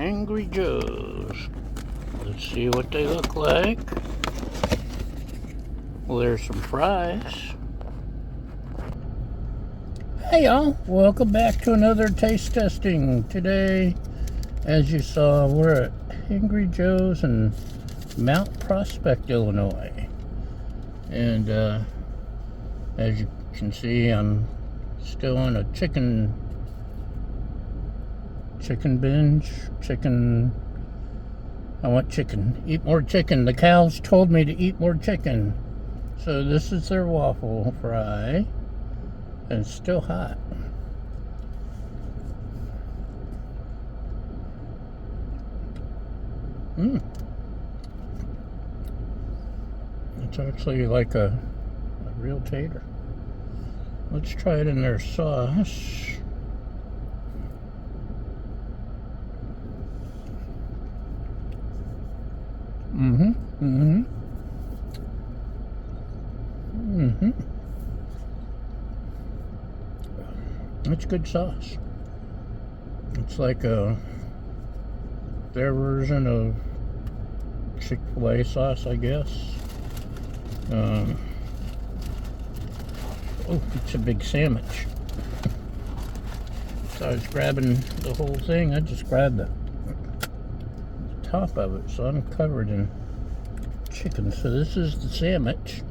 Hangry Joes. Let's see what they look like. Well, there's some fries. Hey y'all, welcome back to another taste testing. Today, as you saw, we're at Hangry Joe's in Mount Prospect, Illinois. And as you can see, I'm still on a chicken binge. I want chicken. Eat more chicken. The cows told me to eat more chicken. So this is their waffle fry. And it's still hot. It's actually like a real tater. Let's try it in their sauce. It's good sauce. It's like their version of Chick-fil-A sauce, I guess. Oh, it's a big sandwich. So I was grabbing the whole thing. I just grabbed the top of it, so I'm covered in chicken. So this is the sandwich.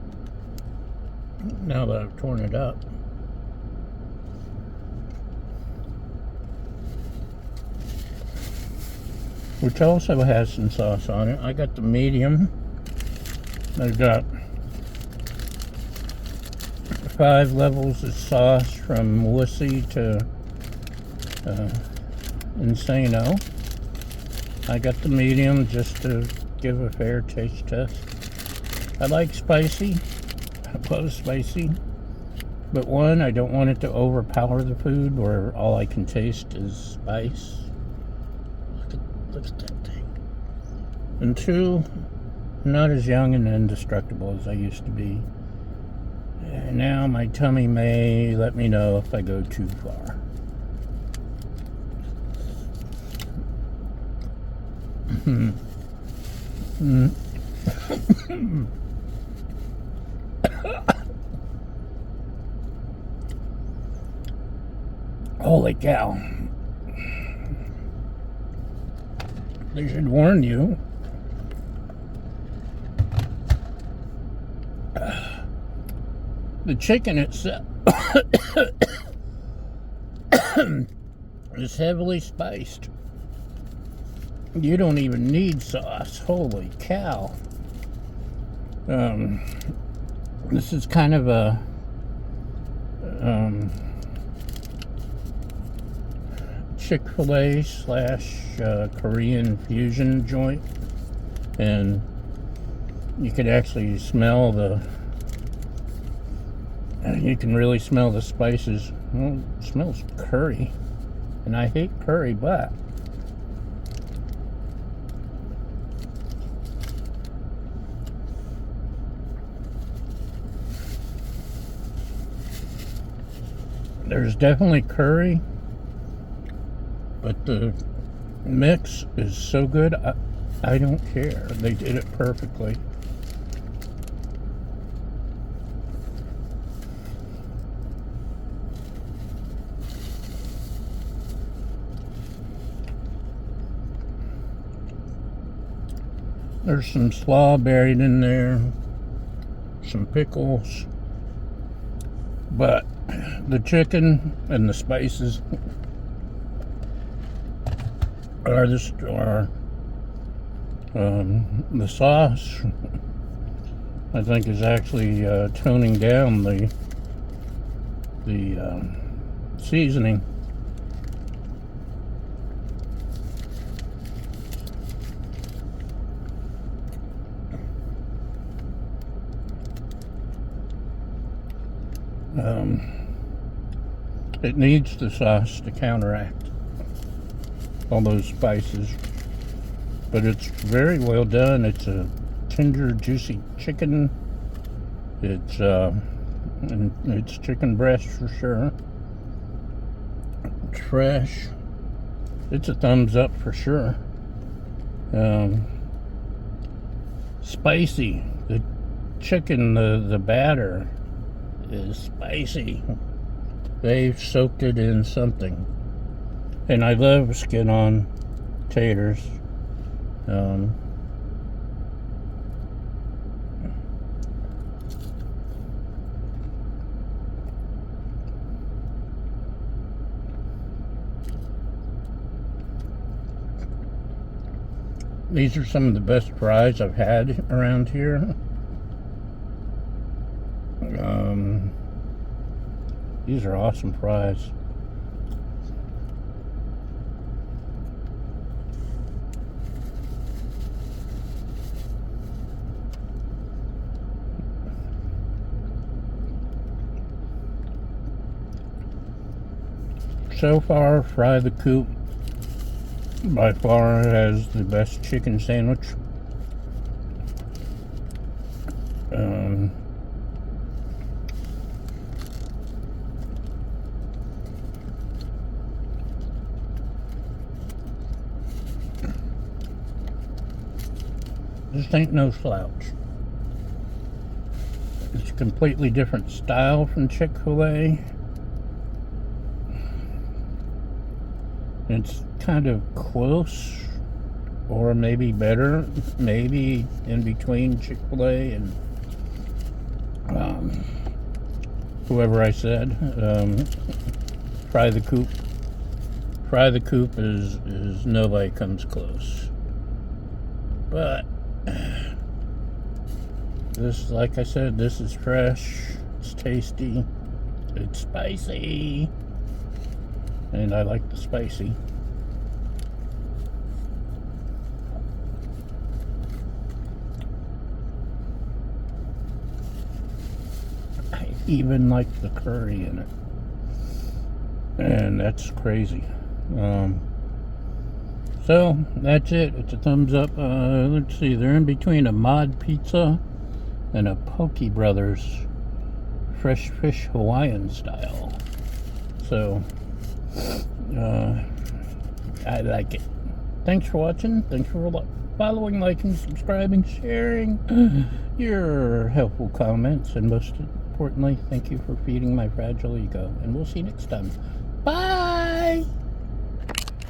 Now that I've torn it up. Which also has some sauce on it. I got the medium. I've got 5 levels of sauce from wussy to insano. I got the medium just to give a fair taste test. I like spicy. I love spicy. But one, I don't want it to overpower the food where all I can taste is spice. Look at that thing. And 2, I'm not as young and indestructible as I used to be. And now my tummy may let me know if I go too far. Holy cow. They should warn you. The chicken itself is heavily spiced. You don't even need sauce. Holy cow. This is kind of a Chick-fil-A / Korean fusion joint, and you could actually smell you can really smell the spices. Well, it smells curry, and I hate curry, but there's definitely curry. But the mix is so good, I don't care. They did it perfectly. There's some slaw buried in there, some pickles, but the chicken and the spices are the sauce, I think, is actually toning down the seasoning. It needs the sauce to counteract all those spices, but it's very well done. It's a tender, juicy chicken. It's chicken breast for sure. It's fresh. It's a thumbs up for sure. Spicy. The chicken, the batter is spicy. They've soaked it in something. And I love skin on taters. These are some of the best fries I've had around here. These are awesome fries. So far, Fry the Coop by far has the best chicken sandwich. This ain't no slouch. It's a completely different style from Chick-fil-A. It's kind of close, or maybe better, maybe in between Chick-fil-A and whoever I said. Fry the Coop. Fry the Coop is nobody comes close. But this, like I said, this is fresh. It's tasty. It's spicy. And I like the spicy. I even like the curry in it. And that's crazy. So, that's it. It's a thumbs up. Let's see, they're in between a Mod Pizza and a Poke Brothers Fresh Fish Hawaiian style. So, I like it. Thanks for watching. Thanks for following, liking, subscribing, sharing your helpful comments, and most importantly, thank you for feeding my fragile ego. And we'll see you next time.